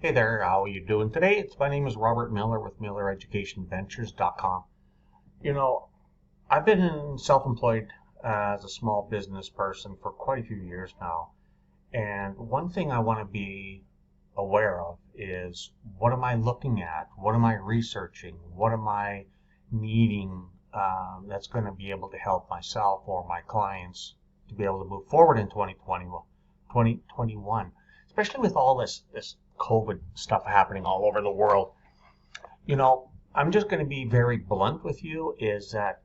Hey there, how are you doing today? My name is Robert Miller with MillerEducationVentures.com. You know, I've been self-employed as a small business person for quite a few years now. And one thing I want to be aware of is what am I looking at? What am I researching? What am I needing that's going to be able to help myself or my clients to be able to move forward in 2021, especially with all this COVID stuff happening all over the world. I'm just going to be very blunt with you is that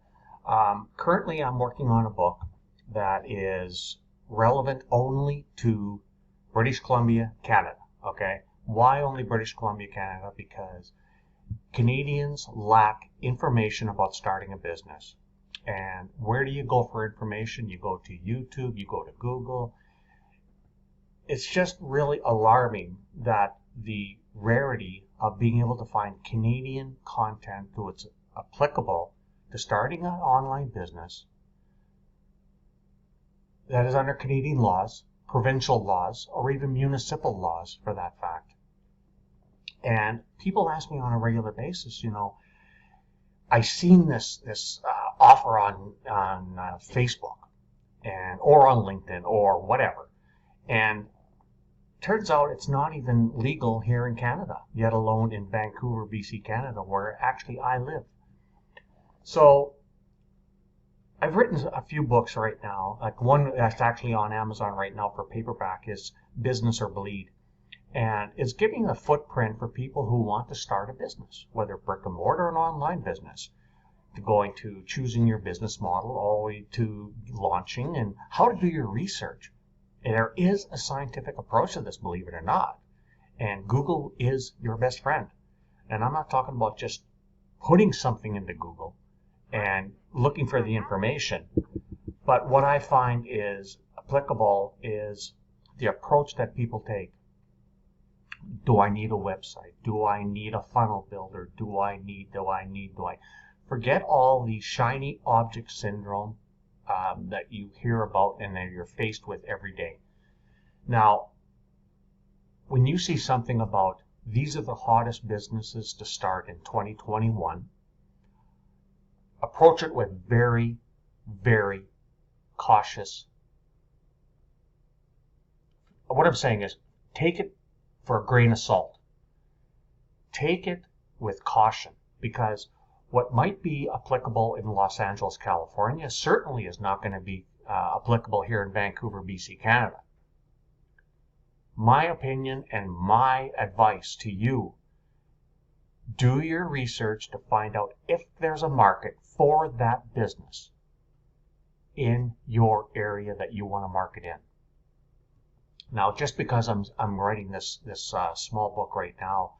currently I'm working on a book that is relevant only to British Columbia, Canada. Okay. Why only British Columbia, Canada? Because Canadians lack information about starting a business. And where do you go for information? You go to YouTube, you go to Google. It's just really alarming that the rarity of being able to find Canadian content that's applicable to starting an online business that is under Canadian laws, provincial laws, or even municipal laws for that fact. And people ask me on a regular basis, I seen this offer on Facebook or on LinkedIn or whatever, and turns out it's not even legal here in Canada, yet alone in Vancouver, BC, Canada, where actually I live. So I've written a few books right now. Like one that's actually on Amazon right now for paperback is Business or Bleed. And it's giving a footprint for people who want to start a business, whether brick and mortar or an online business, to going to choosing your business model all the way to launching and how to do your research. And there is a scientific approach to this, believe it or not. And Google is your best friend. And I'm not talking about just putting something into Google and looking for the information. But what I find is applicable is the approach that people take. Do I need a website? Do I need a funnel builder? Do I forget all the shiny object syndrome that you hear about and that you're faced with every day. Now, when you see something about these are the hottest businesses to start in 2021, approach it with very, very cautious. What I'm saying is take it for a grain of salt. Take it with caution, because what might be applicable in Los Angeles, California, certainly is not going to be applicable here in Vancouver, BC, Canada. My opinion and my advice to you, do your research to find out if there's a market for that business in your area that you want to market in. Now, just because I'm writing this small book right now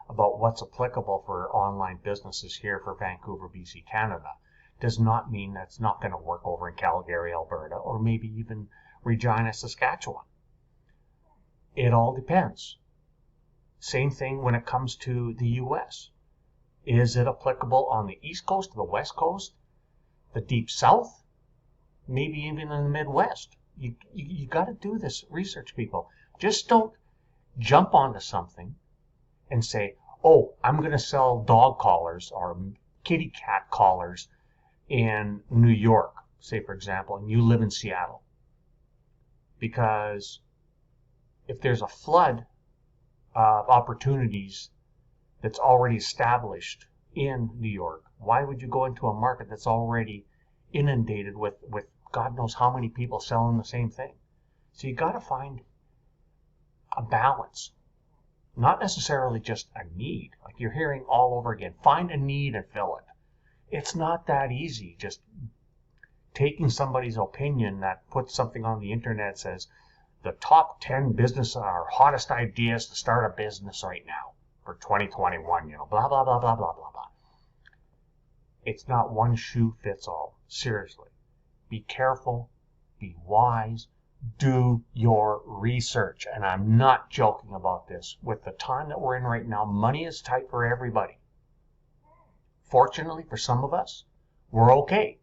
about what's applicable for online businesses here for Vancouver, BC, Canada, does not mean that's not going to work over in Calgary, Alberta, or maybe even Regina, Saskatchewan. It all depends. Same thing when it comes to the U.S. Is it applicable on the East Coast, the West Coast, the Deep South, maybe even in the Midwest? You got to do this research, people. Just don't jump onto something and say, oh, I'm going to sell dog collars or kitty cat collars in New York, say, for example, and you live in Seattle. Because if there's a flood of opportunities that's already established in New York, why would you go into a market that's already inundated with God knows how many people selling the same thing? So you got to find a balance, not necessarily just a need. Like you're hearing all over again, find a need and fill it. It's not that easy. Just taking somebody's opinion that puts something on the internet says the top 10 business or hottest ideas to start a business right now for 2021, blah, blah, blah, blah, blah, blah, blah. It's not one shoe fits all. Seriously. Be careful, be wise, do your research. And I'm not joking about this. With the time that we're in right now, money is tight for everybody. Fortunately for some of us, we're okay.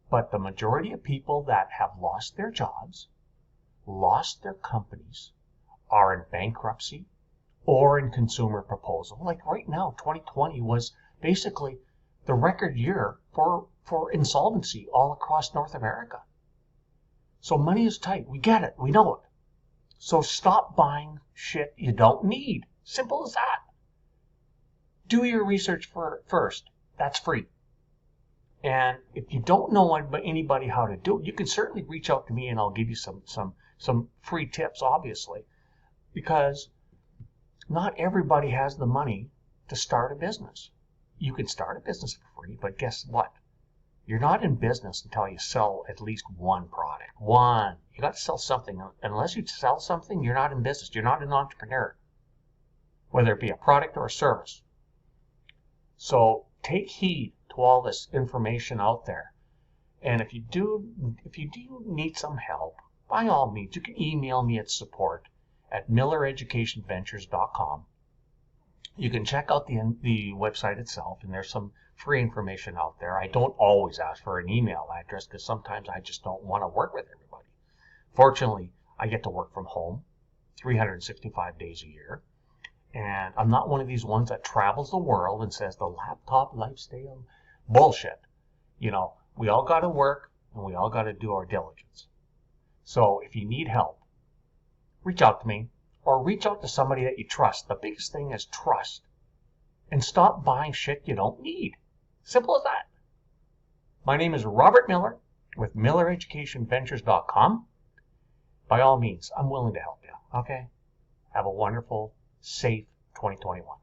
But the majority of people that have lost their jobs, lost their companies, are in bankruptcy, or in consumer proposal. Like right now, 2020 was basically the record year for insolvency all across North America. So money is tight. We get it. We know it. So stop buying shit you don't need. Simple as that. Do your research first. That's free. And if you don't know anybody how to do it, you can certainly reach out to me and I'll give you some free tips, obviously, because not everybody has the money to start a business. You can start a business for free, but guess what? You're not in business until you sell at least one product. One. You got to sell something. Unless you sell something, you're not in business. You're not an entrepreneur, whether it be a product or a service. So take heed to all this information out there. And if you do need some help, by all means, you can email me at support@millereducationventures.com. You can check out the website itself, and there's some free information out there. I don't always ask for an email address because sometimes I just don't want to work with everybody. Fortunately, I get to work from home 365 days a year. And I'm not one of these ones that travels the world and says the laptop lifestyle bullshit. You know, we all got to work and we all got to do our diligence. So if you need help, reach out to me or reach out to somebody that you trust. The biggest thing is trust. And stop buying shit you don't need. Simple as that. My name is Robert Miller with MillerEducationVentures.com. By all means, I'm willing to help you. Okay? Have a wonderful, safe 2021.